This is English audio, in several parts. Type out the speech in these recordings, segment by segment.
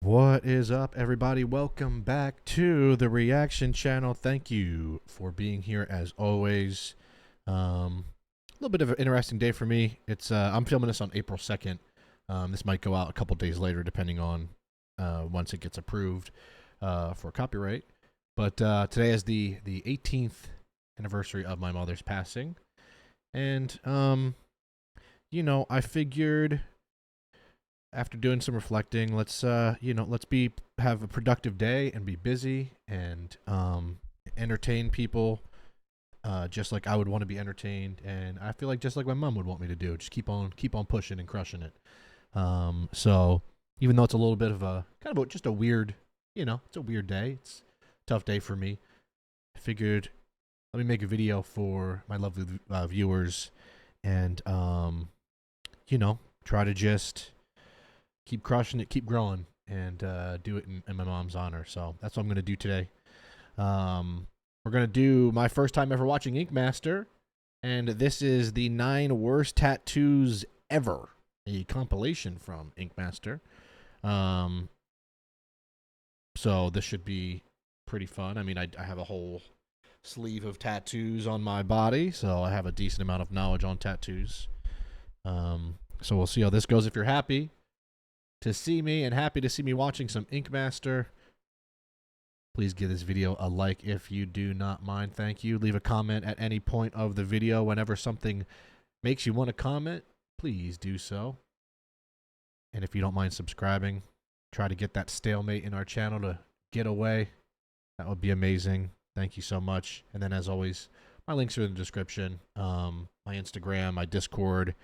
What is up, everybody? Welcome back to the reaction channel. Thank you for being here as always. A little bit of an interesting day for me. It's I'm filming this on April 2nd. This might go out a couple days later depending on once it gets approved for copyright. But today is the 18th anniversary of my mother's passing. And I figured after doing some reflecting, let's have a productive day and be busy and entertain people just like I would want to be entertained, and I feel like just like my mom would want me to do, just keep on pushing and crushing it. So even though it's a little bit of a kind of just a weird, it's a weird day, it's a tough day for me, I figured let me make a video for my lovely viewers and try to just keep crushing it, keep growing, and do it in my mom's honor. So that's what I'm going to do today. We're going to do my first time ever watching Ink Master, and this is the 9 worst tattoos ever, a compilation from Ink Master. So this should be pretty fun. I mean, I have a whole sleeve of tattoos on my body, so I have a decent amount of knowledge on tattoos. So we'll see how this goes. If you're happy to see me and happy to see me watching some Ink Master, please give this video a like if you do not mind. Thank you. Leave a comment at any point of the video. Whenever something makes you want to comment, please do so. And if you don't mind subscribing, try to get that stalemate in our channel to get away. That would be amazing. Thank you so much. And then as always, my links are in the description. My Instagram, my Discord,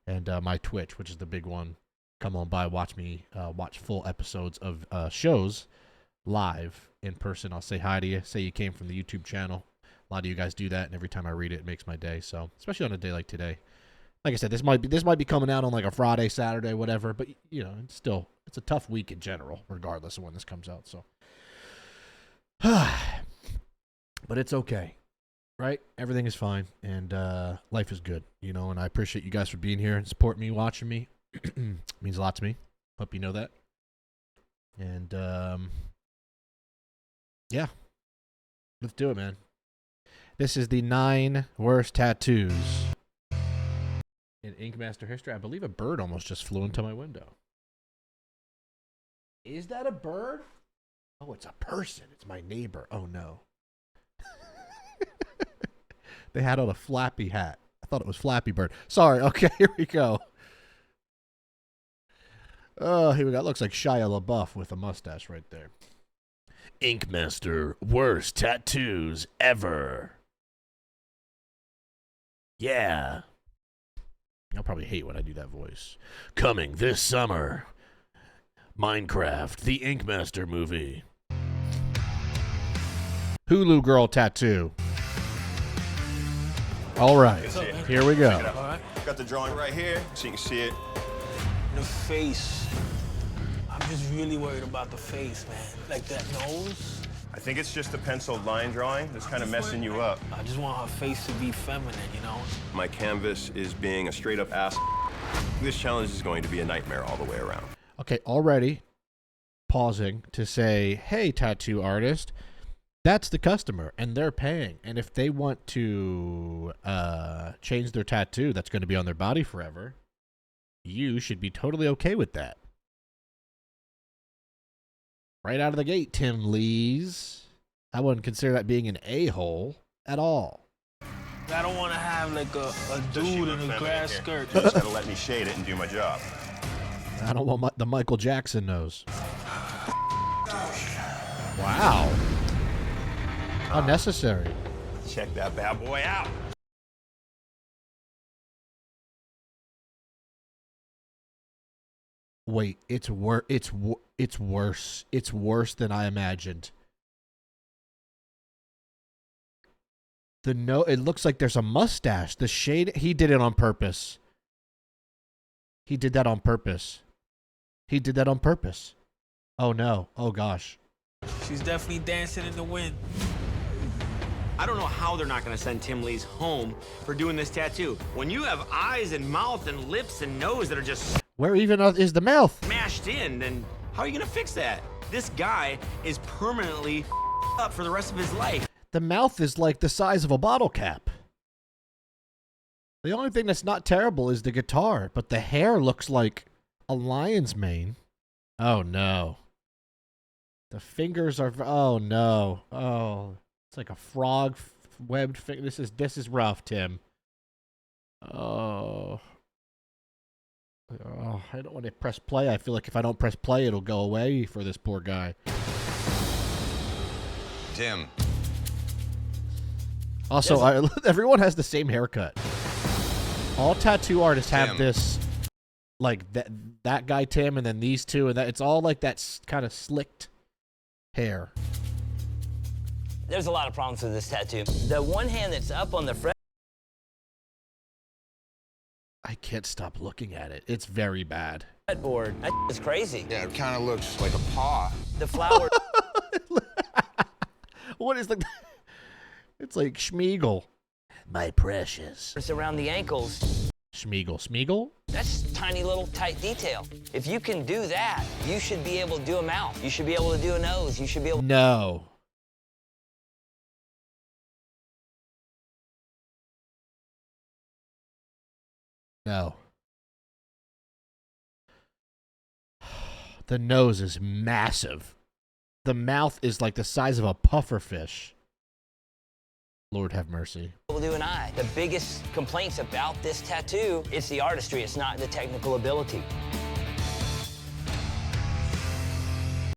and my Twitch, which is the big one. Come on by, watch me watch full episodes of shows live in person. I'll say hi to you, say you came from the YouTube channel. A lot of you guys do that, and every time I read it, it makes my day. So especially on a day like today. Like I said, this might be coming out on like a Friday, Saturday, whatever. But it's a tough week in general, regardless of when this comes out. So, but it's okay, right? Everything is fine, and life is good, And I appreciate you guys for being here and supporting me, watching me. Means a lot to me. Hope you know that. And yeah, let's do it, man. This is the 9 worst tattoos in Ink Master history. I believe a bird almost just flew into my window. Is that a bird? Oh, it's a person. It's my neighbor. Oh no. They had on a Flappy hat. I thought it was Flappy Bird. Sorry. Okay, here we go. Oh, here we go. It looks like Shia LaBeouf with a mustache right there. Ink Master worst tattoos ever. Yeah. You'll probably hate when I do that voice. Coming this summer. Minecraft, the Ink Master movie. Hulu girl tattoo. All right, here we go. All right. Got the drawing right here, so you can see it. The face. I'm just really worried about the face, man. Like that nose. I think it's just the pencil line drawing that's kind of messing you up. I just want her face to be feminine, My canvas is being a straight up ass. This challenge is going to be a nightmare all the way around. Okay, already pausing to say, hey, tattoo artist, that's the customer, and they're paying. And if they want to change their tattoo that's going to be on their body forever, you should be totally okay with that. Right out of the gate, Tim Lees. I wouldn't consider that being an a-hole at all. I don't want to have like a dude in a grass skirt. You just gotta let me shade it and do my job. I don't want the Michael Jackson nose. Wow. Unnecessary. Check that bad boy out. Wait, it's worse. It's worse. It's worse than I imagined. It looks like there's a mustache. The shade, he did it on purpose. He did that on purpose. He did that on purpose. Oh no. Oh gosh. She's definitely dancing in the wind. I don't know how they're not going to send Tim Lee's home for doing this tattoo. When you have eyes and mouth and lips and nose that are just Where even is the mouth? smashed in, then How are you gonna fix that? This guy is permanently up for the rest of his life. The mouth is like the size of a bottle cap. The only thing that's not terrible is the guitar, but the hair looks like a lion's mane. Oh no. The fingers are, oh no. Oh, it's like a frog webbed finger. This is rough, Tim. Oh. Oh, I don't want to press play. I feel like if I don't press play, it'll go away for this poor guy. Tim. Also, everyone has the same haircut. All tattoo artists have this, like that guy Tim, and then these two, and that it's all like that kind of slicked hair. There's a lot of problems with this tattoo. The one hand that's up on the I can't stop looking at it. It's very bad. fretboard, that is crazy. Yeah, it kind of looks like a paw. The flower. What is the? It's like Schmeagol. My precious. It's around the ankles. Schmeagol? That's tiny little tight detail. If you can do that, you should be able to do a mouth. You should be able to do a nose. You should be able. No. No. The nose is massive. The mouth is like the size of a puffer fish. Lord have mercy. To do an eye. The biggest complaints about this tattoo, it's the artistry. It's not the technical ability.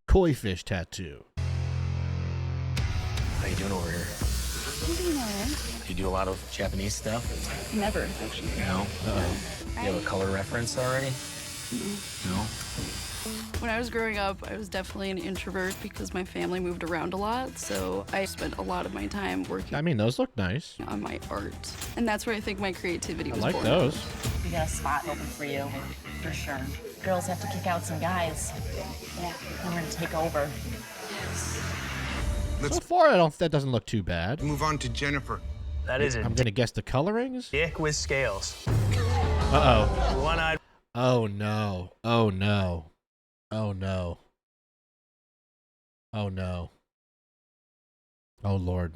Koi fish tattoo. How you doing over here? I'm doing all right. You do a lot of Japanese stuff? Never, actually. No? You have a color reference already? No? When I was growing up, I was definitely an introvert because my family moved around a lot, so I spent a lot of my time working I mean, those look nice. on my art. And that's where I think my creativity I was like born. those. We got a spot open for you, for sure. Girls have to kick out some guys. Yeah, we're gonna take over. So far, that doesn't look too bad. Move on to Jennifer. That is a I'm gonna guess the colorings. dick with scales. Uh-oh. One-eyed. Oh no. Oh no. Oh no. Oh no. Oh Lord.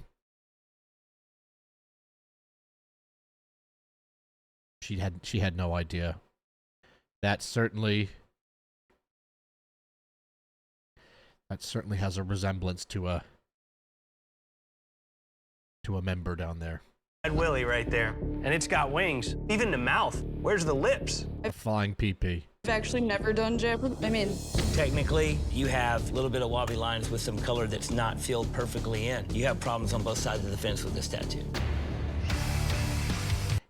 She had no idea. That certainly has a resemblance to a member down there. Willie right there. And it's got wings. Even the mouth. Where's the lips? A flying pee-pee. I've actually never done Japanese. I mean, Technically, you have a little bit of wobbly lines with some color that's not filled perfectly in. You have problems on both sides of the fence with this tattoo.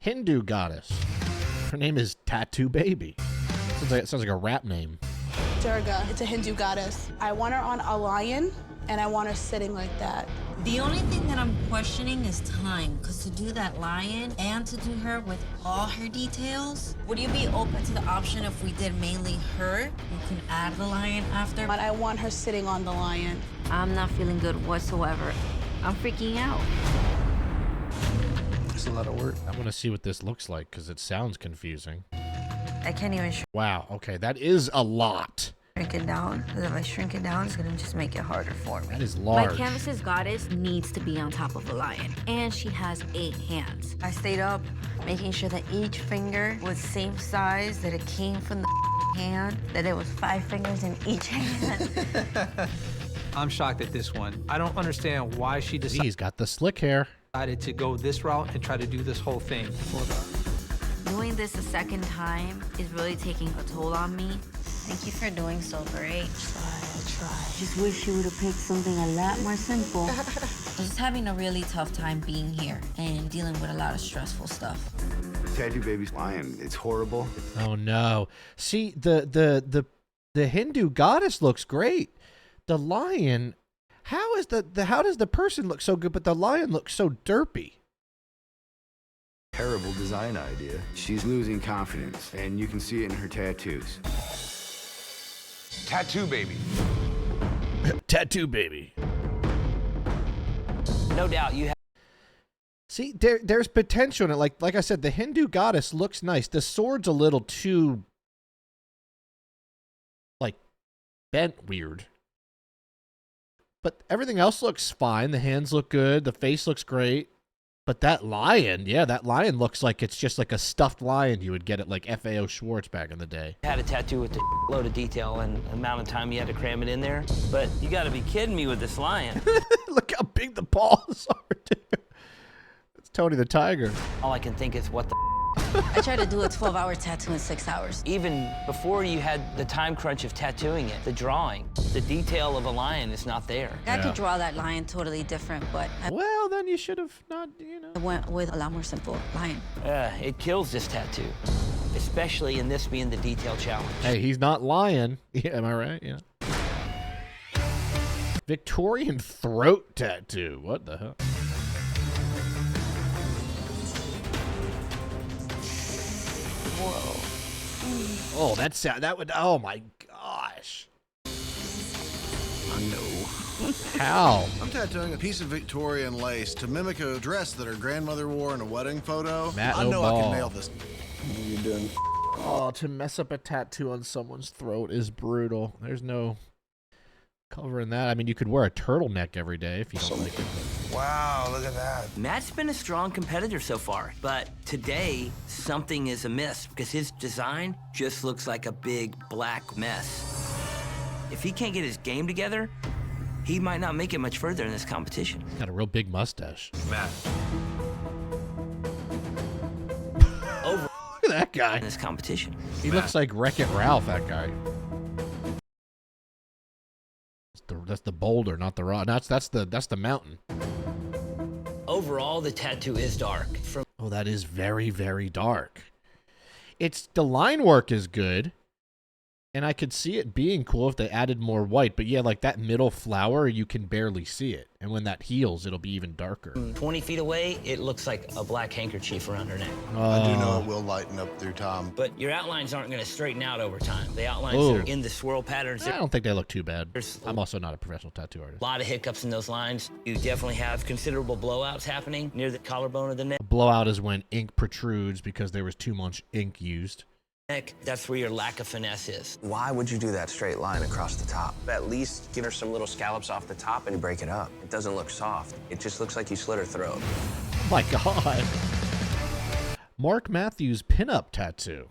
Hindu goddess. Her name is Tattoo Baby. Sounds like a rap name. Durga. It's a Hindu goddess. I want her on a lion, and I want her sitting like that. The only thing that I'm questioning is time, because to do that lion and to do her with all her details, would you be open to the option if we did mainly her? You can add the lion after. But I want her sitting on the lion. I'm not feeling good whatsoever. I'm freaking out. It's a lot of work. I want to see what this looks like because it sounds confusing. I can't even Wow. Okay, that is a lot. shrink it down, because if I shrink it down, it's gonna just make it harder for me. That is My large. canvas's goddess needs to be on top of a lion, and she has 8 hands. I stayed up making sure that each finger was same size, that it came from the hand, that there was 5 fingers in each hand. I'm shocked at this one. I don't understand why she He's got the slick hair. decided to go this route and try to do this whole thing. Doing this a second time is really taking a toll on me. Thank you for doing so great. Try. Just wish you would have picked something a lot more simple. I was just having a really tough time being here and dealing with a lot of stressful stuff. Tattoo Baby's lion. It's horrible. Oh no. See, the Hindu goddess looks great. The lion, how does the person look so good, but the lion looks so derpy? Terrible design idea. She's losing confidence, and you can see it in her tattoos. Tattoo Baby. Tattoo Baby. No doubt you have. See, there's potential in it. Like I said, the Hindu goddess looks nice. The sword's a little too, like, bent weird. But everything else looks fine. The hands look good. The face looks great. But that lion, yeah, that lion looks like it's just like a stuffed lion you would get at like FAO Schwartz back in the day. Had a tattoo with the load of detail and the amount of time you had to cram it in there. But you got to be kidding me with this lion. Look how big the paws are, dude. It's Tony the Tiger. All I can think is, what the I tried to do a 12-hour tattoo in 6 hours. Even before you had the time crunch of tattooing it, the drawing, the detail of a lion is not there. I could draw that lion totally different, but Well, then you should have not, you know. I went with a lot more simple lion. It kills this tattoo, especially in this being the detail challenge. Hey, he's not lying. Yeah, am I right? Yeah. Victorian throat tattoo. What the hell? Whoa. Oh, that would, oh my gosh. I know. How? I'm tattooing a piece of Victorian lace to mimic a dress that her grandmother wore in a wedding photo. Matt I know I O'Ball. can nail this. What are you doing? Oh, to mess up a tattoo on someone's throat is brutal. There's no covering that. I mean, you could wear a turtleneck every day if you don't like it. Wow, look at that. Matt's been a strong competitor so far, but today something is amiss because his design just looks like a big black mess. If he can't get his game together, he might not make it much further in this competition. Got a real big mustache. Matt. Over Look at that guy. in this competition. He looks like Wreck-It Ralph, that guy. That's the boulder, not the rock. That's the mountain. Overall, the tattoo is dark. Oh, that is very, very dark. The line work is good. And I could see it being cool if they added more white. But yeah, like that middle flower, you can barely see it. And when that heals, it'll be even darker. 20 feet away, it looks like a black handkerchief around her neck. I do know it will lighten up through time. But your outlines aren't going to straighten out over time. The outlines Ooh. that are in the swirl patterns, I don't think they look too bad. There's I'm also not a professional tattoo artist. a lot of hiccups in those lines. You definitely have considerable blowouts happening near the collarbone of the neck. Blowout is when ink protrudes because there was too much ink used. That's where your lack of finesse is. Why would you do that straight line across the top? At least give her some little scallops off the top and break it up. It doesn't look soft. It just looks like you slit her throat. Oh my God. Mark Matthews pinup tattoo.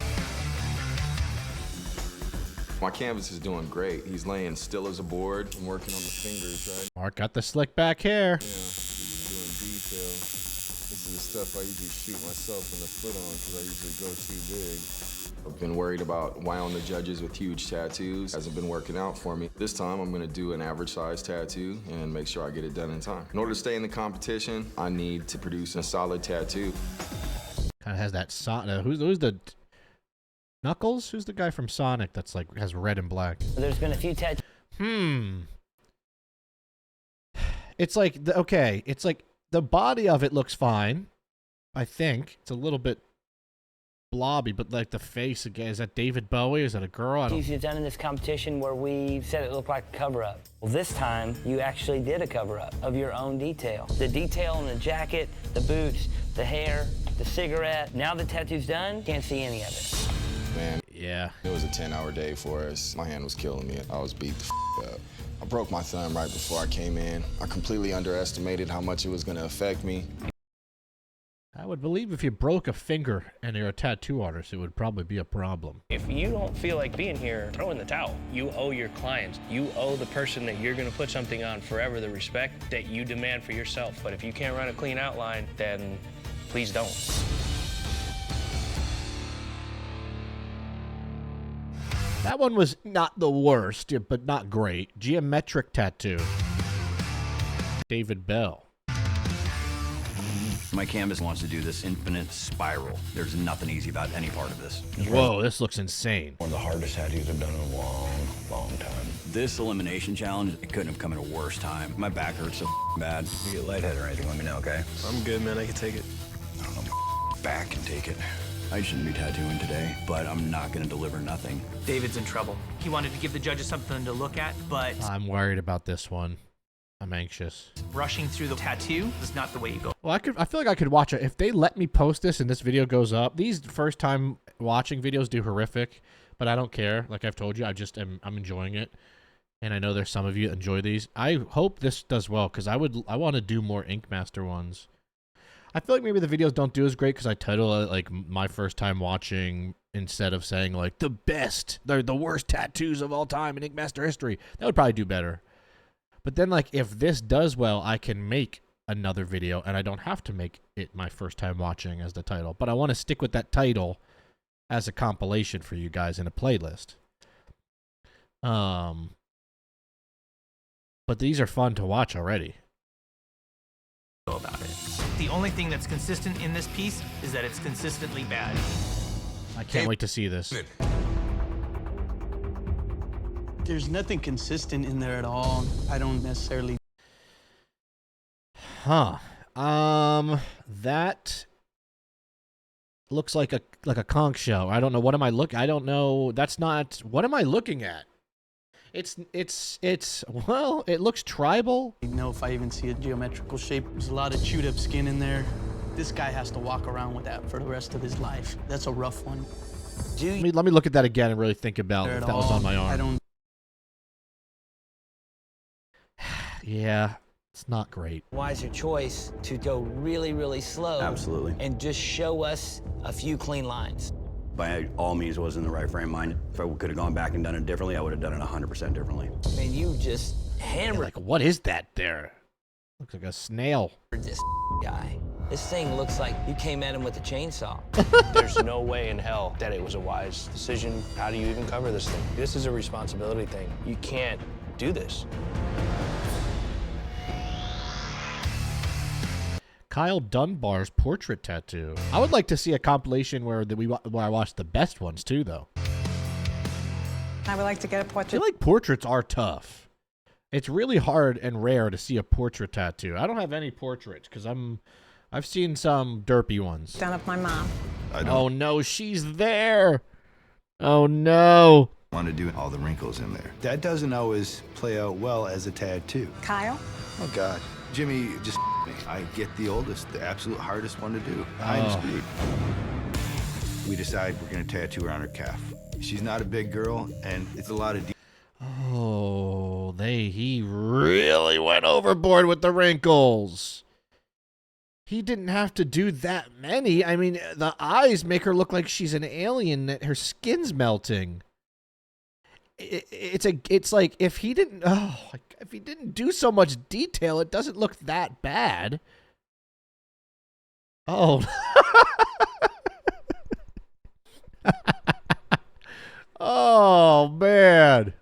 My canvas is doing great. He's laying still as a board. I'm working on the fingers, right? Mark got the slick back hair. Yeah, he's doing detail. This is the stuff I usually shoot myself in the foot on because I usually go too big. I've been worried about wowing the judges with huge tattoos. Hasn't been working out for me. This time I'm gonna do an average size tattoo and make sure I get it done in time. In order to stay in the competition, I need to produce a solid tattoo. Kind of has that who's the Knuckles? Who's the guy from Sonic that's like has red and black? There's been a few tattoos. It's like it's like the body of it looks fine. I think it's a little bit blobby, but like the face again, is that David Bowie? Is that a girl? I don't. You've done in this competition where we said it looked like a cover-up. Well, this time you actually did a cover-up of your own detail. The detail in the jacket, the boots, the hair, the cigarette. Now the tattoo's done, can't see any of it. Man, yeah, it was a 10-hour day for us. My hand was killing me. I was beat the up. I broke my thumb right before I came in. I completely underestimated how much it was gonna affect me. I would believe if you broke a finger and you're a tattoo artist, it would probably be a problem. If you don't feel like being here, throw in the towel. You owe your clients. You owe the person that you're going to put something on forever the respect that you demand for yourself. But if you can't run a clean outline, then please don't. That one was not the worst, but not great. Geometric tattoo. David Bell. My canvas wants to do this infinite spiral. There's nothing easy about any part of this. Whoa, this looks insane. One of the hardest tattoos I've done in a long, long time. This elimination challenge, it couldn't have come at a worse time. My back hurts so bad. If you get lightheaded or anything, let me know, okay? I'm good, man. I can take it. Back can take it. I shouldn't be tattooing today, but I'm not gonna deliver nothing. David's in trouble. He wanted to give the judges something to look at, but I'm worried about this one. I'm anxious. rushing through the tattoo is not the way you go. Well, I feel like I could watch it. If they let me post this and this video goes up, these first time watching videos do horrific, but I don't care. Like I've told you, I'm enjoying it. and I know there's some of you that enjoy these. I hope this does well because I want to do more Ink Master ones. I feel like maybe the videos don't do as great because I title it like my first time watching instead of saying like the best, they're the worst tattoos of all time in Ink Master history. That would probably do better. But then like if this does well, I can make another video and I don't have to make it my first time watching as the title. But I want to stick with that title as a compilation for you guys in a playlist. But these are fun to watch already. About it. The only thing that's consistent in this piece is that it's consistently bad. I can't wait to see this. There's nothing consistent in there at all. I don't necessarily. Huh. That looks like a conch shell. I don't know. What am I looking? I don't know. That's not. What am I looking at? It's well, it looks tribal. I don't know if I even see a geometrical shape. There's a lot of chewed up skin in there. This guy has to walk around with that for the rest of his life. That's a rough one. Let me look at that again and really think about if that was on my arm. I don't. Yeah, it's not great. Wiser choice to go really, really slow. Absolutely. And just show us a few clean lines. By all means, was in the right frame of mind. If I could have gone back and done it differently, I would have done it 100% differently. I mean, you just hammered Like, what is that there? Looks like a snail. this guy. This thing looks like you came at him with a chainsaw. There's no way in hell that it was a wise decision. How do you even cover this thing? This is a responsibility thing. You can't do this. Kyle Dunbar's portrait tattoo. I would like to see a compilation where I watch the best ones too, though. I would like to get a I portrait. feel like portraits are tough. It's really hard and rare to see a portrait tattoo. I don't have any portraits because I've seen some derpy ones. Done of my mom. Oh no, she's there. Oh no. Want to do all the wrinkles in there. That doesn't always play out well as a tattoo. Kyle? Oh God, Jimmy just me. I get the oldest, the absolute hardest one to do. I'm screwed. We decide we're gonna tattoo her on her calf. She's not a big girl, and it's a lot of. Oh, he really went overboard with the wrinkles. He didn't have to do that many. I mean, the eyes make her look like she's an alien, that her skin's melting. It's like if he didn't do so much detail, it doesn't look that bad. Oh. Oh man.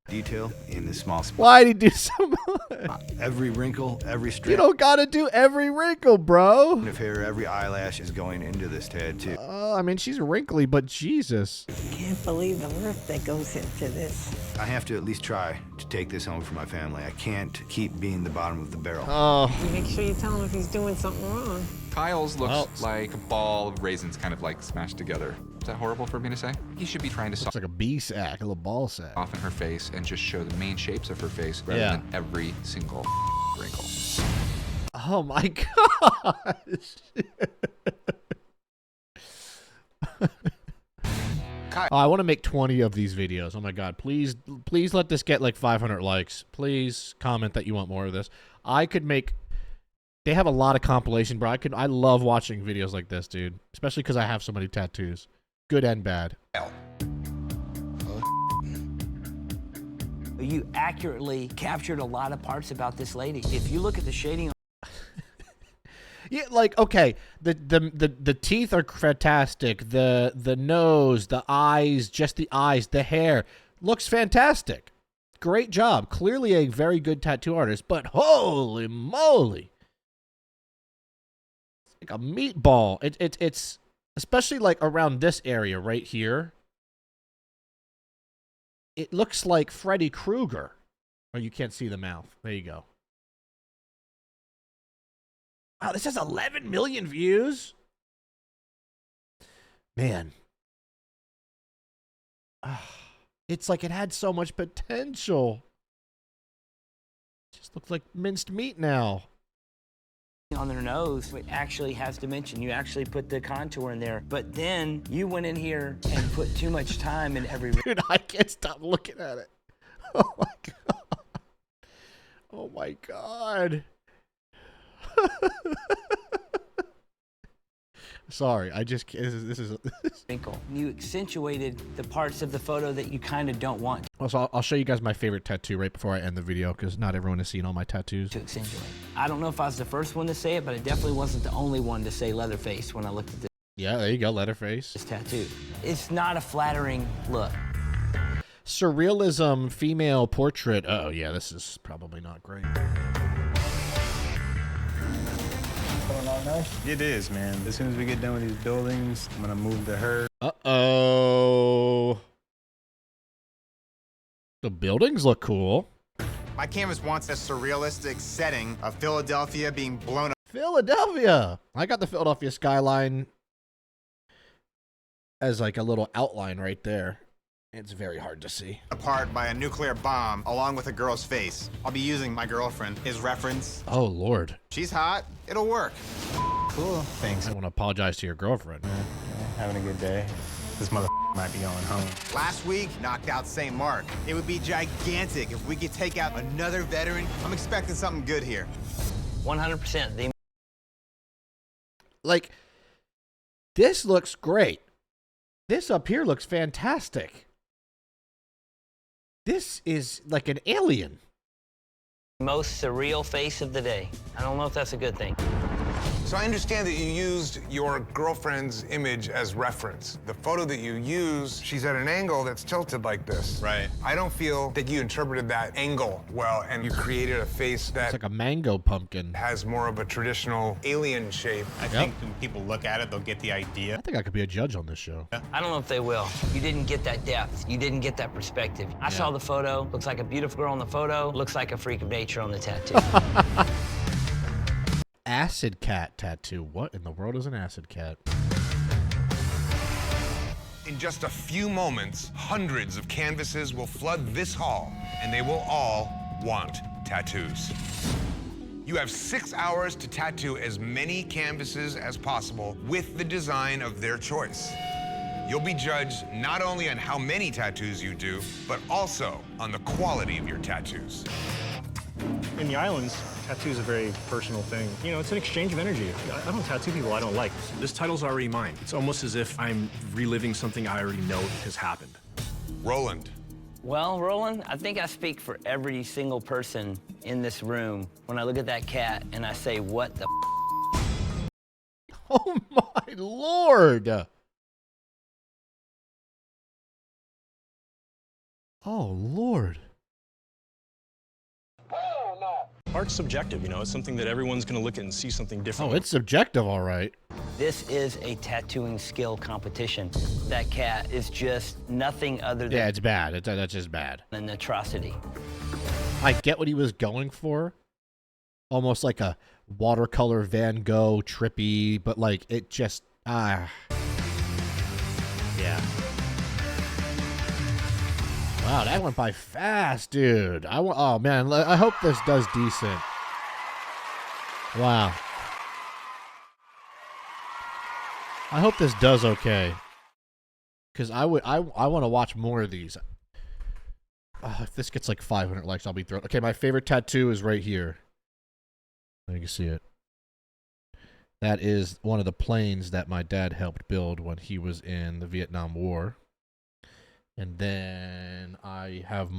Detail in the small spot. Why'd he do so much? Every wrinkle, every strip. You don't gotta do every wrinkle, bro. Of hair, every eyelash is going into this tattoo. I mean, she's wrinkly, but Jesus. Can't believe the work that goes into this. I have to at least try to take this home for my family. I can't keep being the bottom of the barrel. Oh. You make sure you tell him if he's doing something wrong. Kyle's looks like a ball of raisins kind of like smashed together. Is that horrible for me to say? He should be trying to Looks like a bee sack, a little ball sack. soften her face and just show the main shapes of her face rather Yeah. than every single wrinkle. Oh my gosh. Oh, I want to make 20 of these videos. Oh my god, please let this get like 500 likes. Please comment that you want more of this. They have a lot of compilation, bro. I love watching videos like this, dude. Especially because I have so many tattoos. Good and bad. You accurately captured a lot of parts about this lady. If you look at the shading. Yeah, like okay, the teeth are fantastic. The nose, the eyes, just the eyes, the hair looks fantastic. Great job. Clearly a very good tattoo artist, but holy moly. It's like a meatball. It's especially like around this area right here. It looks like Freddy Krueger. Oh, you can't see the mouth. There you go. Wow, this has 11 million views? Man. It's like it had so much potential. Just looks like minced meat now. on their nose, it actually has dimension. You actually put the contour in there. But then you went in here and put too much time in every... Dude, I can't stop looking at it. Oh my god. Oh my god. Sorry, I just can't. This is wrinkle. You accentuated the parts of the photo that you kind of don't want Also, I'll show you guys my favorite tattoo right before I end the video, because not everyone has seen all my tattoos. to accentuate. I don't know if I was the first one to say it, but I definitely wasn't the only one to say Leatherface when I looked at Yeah, there you go, Leatherface. this tattoo. It's not a flattering look. Surrealism female portrait. Oh yeah, this is probably not great. Going on nice? It is, man. As soon as we get done with these buildings, I'm gonna move to her. Uh-oh. The buildings look cool. My canvas wants a surrealistic setting of Philadelphia being blown up. Philadelphia. I got the Philadelphia skyline as like a little outline right there. It's very hard to see. Apart by a nuclear bomb along with a girl's face. I'll be using my girlfriend as reference. Oh, Lord. She's hot. It'll work. Cool. Thanks. I want to apologize to your girlfriend. Having a good day. This mother might be going home. Last week, knocked out St. Mark. It would be gigantic if we could take out another veteran. I'm expecting something good here. 100%. Like, this looks great. This up here looks fantastic. This is like an alien. Most surreal face of the day. I don't know if that's a good thing. So I understand that you used your girlfriend's image as reference. The photo that you use, she's at an angle that's tilted like this. Right. I don't feel that you interpreted that angle well, and you created a face that It's like a mango pumpkin. has more of a traditional alien shape. I think when people look at it, they'll get the idea. I think I could be a judge on this show. I don't know if they will. You didn't get that depth. You didn't get that perspective. I saw the photo. Looks like a beautiful girl on the photo. Looks like a freak of nature on the tattoo. Acid cat tattoo. What in the world is an acid cat? In just a few moments, hundreds of canvases will flood this hall, and they will all want tattoos. You have 6 hours to tattoo as many canvases as possible with the design of their choice. You'll be judged not only on how many tattoos you do, but also on the quality of your tattoos. In the islands, tattoo's a very personal thing. You know, it's an exchange of energy. I don't tattoo people I don't like. This title's already mine. It's almost as if I'm reliving something I already know has happened. Roland. Well, Roland, I think I speak for every single person in this room when I look at that cat and I say, what the Oh my Lord! Oh Lord. Art's subjective, you know, it's something that everyone's gonna look at and see something different. Oh, it's subjective, all right. This is a tattooing skill competition. That cat is just nothing other than Yeah, it's bad. That's just bad. an atrocity. I get what he was going for. Almost like a watercolor Van Gogh trippy, but like it just yeah. Wow, that went by fast, dude. Oh man, I hope this does decent. Wow. I hope this does okay. Cause I want to watch more of these. If this gets like 500 likes, I'll be thrilled. Okay, my favorite tattoo is right here. You can see it. That is one of the planes that my dad helped build when he was in the Vietnam War. And then I have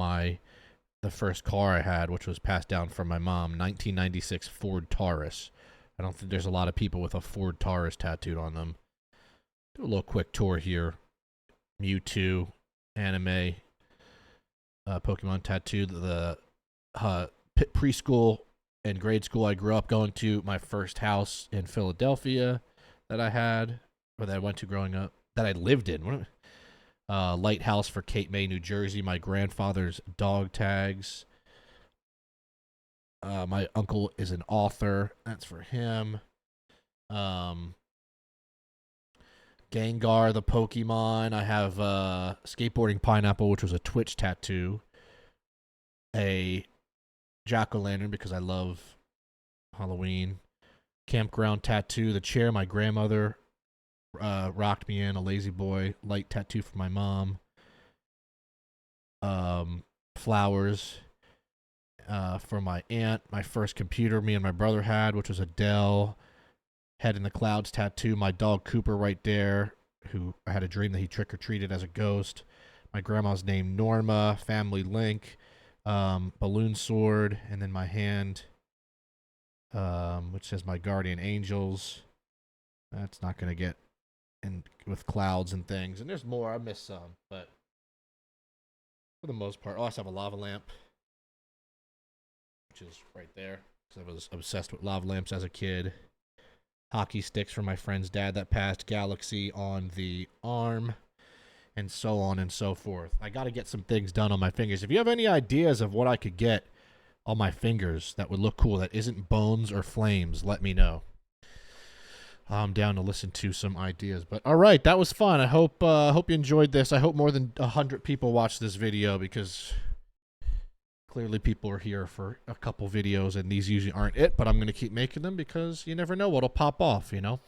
the first car I had, which was passed down from my mom, 1996 Ford Taurus. I don't think there's a lot of people with a Ford Taurus tattooed on them. Do a little quick tour here. Mewtwo, anime, Pokemon tattoo. The preschool and grade school I grew up going to. My first house in Philadelphia that I had, or that I went to growing up, that I lived in. Lighthouse for Cape May, New Jersey. My grandfather's dog tags. My uncle is an author. That's for him. Gengar, the Pokemon. I have Skateboarding Pineapple, which was a Twitch tattoo. A jack-o'-lantern because I love Halloween. campground tattoo. The chair my grandmother rocked me in, a lazy boy light tattoo for my mom. Flowers for my aunt. My first computer me and my brother had, which was a Dell. Head in the Clouds tattoo. My dog Cooper right there, who I had a dream that he trick-or-treated as a ghost. My grandma's name Norma. Family link. Balloon sword. And then my hand, which says my guardian angels. That's not going to get in with clouds and things. And there's more. I missed some, but for the most part. Oh, I also have a lava lamp, which is right there. So I was obsessed with lava lamps as a kid. Hockey sticks from my friend's dad that passed. Galaxy on the arm. And so on and so forth. I got to get some things done on my fingers. If you have any ideas of what I could get on my fingers that would look cool, that isn't bones or flames, let me know. I'm down to listen to some ideas. But all right, that was fun. I hope you enjoyed this. I hope more than 100 people watched this video, because clearly people are here for a couple videos, and these usually aren't it. But I'm going to keep making them because you never know what'll pop off, you know.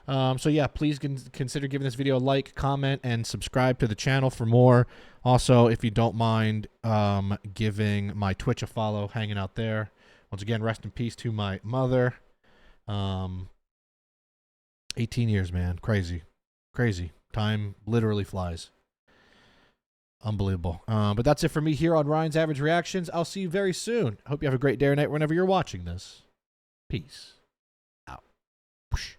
So yeah, please consider giving this video a like, comment, and subscribe to the channel for more. Also, if you don't mind giving my Twitch a follow, hanging out there. Once again, rest in peace to my mother. 18 years, man. Crazy. Crazy. Time literally flies. Unbelievable. But that's it for me here on Ryan's Average Reactions. I'll see you very soon. I hope you have a great day or night whenever you're watching this. Peace out. Whoosh.